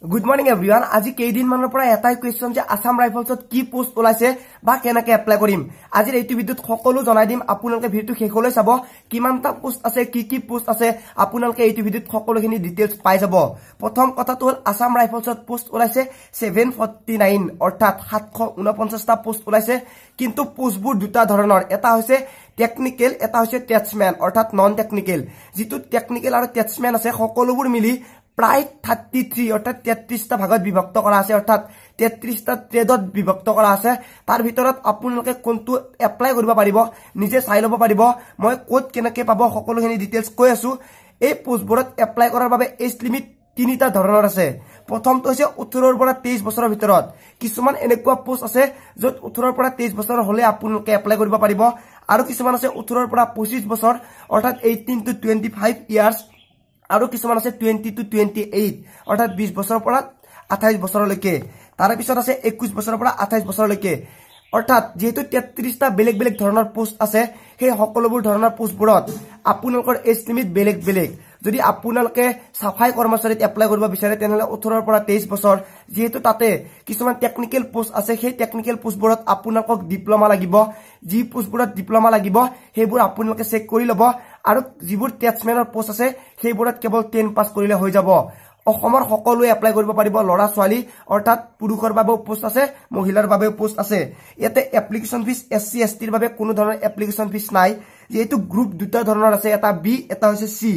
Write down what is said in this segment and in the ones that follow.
Good morning everyone. আজি কেইদিন মানৰ পৰা এটাই কোৱেশ্চন যে আসাম ৰাইফলছত কি পোষ্ট ওলাইছে বা কেনেকৈ এপ্লাই কৰিম। আজি এই ভিডিঅ'ত সকলো জনাই দিম। আপোনালোকে ভিডিঅ'টো শেষলৈ চাব। কিমানটা পোষ্ট আছে, কি পোষ্ট আছে, আপোনালোকে এই ভিডিঅ'ত সকলোখিনি ডিটেইলছ পাই যাব। প্ৰথম কথাটো হ'ল আসাম ৰাইফলছত পোষ্ট ওলাইছে 749 অৰ্থাৎ 749টা পোষ্ট ওলাইছে। কিন্তু পোষ্টবোৰ দুটা ধৰণৰ, এটা হৈছে টেকনিক্যাল, এটা হৈছে টেটছমেন অৰ্থাৎ নন টেকনিক্যাল। যেটো টেকনিক্যাল আৰু টেটছমেন আছে সকলোবোৰ মিলি প্ৰায় 33 অৰ্থাৎ 33টা ভাগত বিভক্ত কৰা আছে, অৰ্থাৎ 33টা ট্ৰেডত বিভক্ত কৰা আছে। তাৰ ভিতৰত আপোনালোকে কোনটো এপ্লাই কৰিব পাৰিব নিজে চাই ল'ব পাৰিব। মই কোড কেনেকৈ পাব সকলোখিনি ডিটেইলছ কৈ আছো। এই পোষ্টবোৰত এপ্লাই কৰাৰ বাবে এজ লিমিট তিনিটা ধৰণৰ আছে। প্ৰথমটো হৈছে 18 পৰা 23 বছৰৰ ভিতৰত। কিছুমান এনেকুৱা পোষ্ট আছে য'ত 18 পৰা 23 বছৰ হলে আপোনালোকে এপ্লাই কৰিব পাৰিব, আৰু কিছুমান আছে 18 পৰা 25 বছৰ অৰ্থাৎ 18 to 25 ইয়াৰ্ছ, আৰু কিছুমান আছে 20 to 28 অৰ্থাৎ 20 বছৰৰ পৰা 28 বছৰলৈকে। তাৰ পিছত আছে 21 বছৰৰ পৰা 28 বছৰলৈকে। অৰ্থাৎ যেহেতু 33টা বেলেগ বেলেগ ধৰণৰ পোষ্ট আছে, সেই সকলোবোৰ ধৰণৰ পোষ্টবোৰত আপোনালোকৰ এজ লিমিট বেলেগ বেলেগ। যদি আপোনালোকে সাফাই কৰ্মচাৰীত এপ্লাই কৰিব বিচাৰে তেনেহলে 18 পৰা 23 বছৰ। যেহেতু তাতে কিছুমান টেকনিক্যাল পোষ্ট আছে, সেই টেকনিক্যাল পোষ্টবোৰত আপোনালোকক ডিপ্লোমা লাগিব। যি পোষ্টবোৰত ডিপ্লোমা লাগিব সেইবোৰ আপোনালোকে চেক কৰি ল'ব, আৰু যিবোৰ টেটছমেনৰ পোষ্ট আছে সেইবোৰত কেৱল 10 পাছ কৰিলে হৈ যাব। অসমৰ সকলোৱে এপ্লাই কৰিব পাৰিব, ল'ৰা ছোৱালী অৰ্থাৎ পুৰুষৰ বাবেও পোষ্ট আছে, মহিলাৰ বাবেও পোষ্ট আছে। ইয়াতে এপ্লিকেশন ফিজ SC STৰ বাবে কোনো ধৰণৰ এপ্লিকেশন ফিজ নাই। যেহেতু গ্ৰুপ দুটা ধৰণৰ আছে, এটা বি এটা হৈছে চি।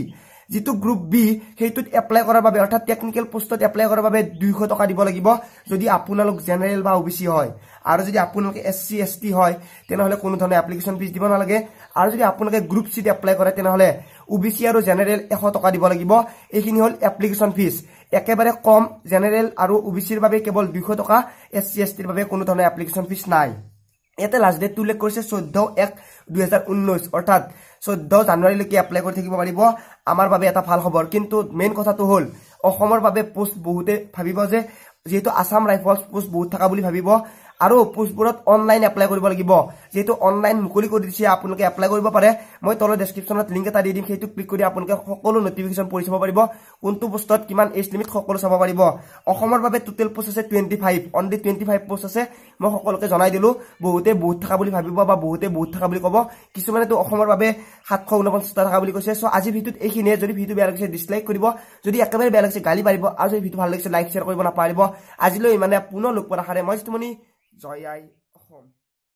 যেটো গ্ৰুপ বি সেইটোত এপ্লাই কৰাৰ বাবে অৰ্থাৎ টেকনিক্যাল পোষ্টত এপ্লাই কৰাৰ বাবে 200 টকা দিব লাগিব যদি আপোনালোক জেনাৰেল বা OBC হয়। আৰু যদি আপোনালোক SC ST হয় তেনেহলে কোনো ধৰণৰ এপ্লিকেশন ফিজ দিব নালাগে। আৰু যদি আপোনালোকে গ্ৰুপ সিত এপ্লাই কৰে তেনেহলে OBC আৰু জেনাৰেল 100 টকা দিব লাগিব। এইখিনি হল এপ্লিকেশন ফিজ। একেবাৰে কম, জেনাৰেল আৰু OBCৰ বাবে কেৱল 200 টকা, SC STৰ বাবে কোনো ধৰণৰ এপ্লিকেশন ফিজ নাই। ইয়াতে লাষ্ট ডেট উল্লেখ কৰিছে 14/1/2019 অৰ্থাৎ 14 জানুৱাৰীলৈকে এপ্লাই কৰি থাকিব পাৰিব। আমাৰ বাবে এটা ভাল খবৰ। কিন্তু মেইন কথাটো হ'ল অসমৰ বাবে পোষ্ট বহুতে ভাবিব যে যেহেতু আসাম ৰাইফলছ পোষ্ট বহুত থকা বুলি ভাবিব, আৰু পোষ্টবোৰত অনলাইন এপ্লাই কৰিব লাগিব। যেহেতু অনলাইন মুকলি কৰি দিছে, আপোনালোকে এপ্লাই কৰিব পাৰে। মই তলৰ ডেসক্ৰিপচনত লিংক এটা দি দিম, সেইটো ক্লিক কৰি আপোনালোকে সকলো নটিফিকেশন পঢ়ি চাব পাৰিব। কোনটো পোষ্টত কিমান এজ লিমিট সকলো চাব পাৰিব। অসমৰ বাবে টোটেল পোষ্ট আছে 25, অনলি 25 পোষ্ট আছে। মই সকলোকে জনাই দিলো। বহুতে বহুত থকা বুলি ভাবিব বা বহুতে বহুত থকা বুলি ক'ব। কিছুমানেতো অসমৰ বাবে 749টা থকা বুলি কৈছে। সো আজি ভিডিঅ'ত এইখিনিয়ে। যদি ভিডিঅ' বেয়া লাগিছে ডিসলাইক কৰিব, যদি একেবাৰে বেয়া লাগিছে গালি পাৰিব, আৰু যদি ভিডিঅ' ভাল লাগিছে লাইক শ্বেয়াৰ কৰিব নাপাহৰিব। আজিলৈ মানে পুনৰ লগ পোৱাৰ আশাৰে মই জিতুমণি, জয় আই।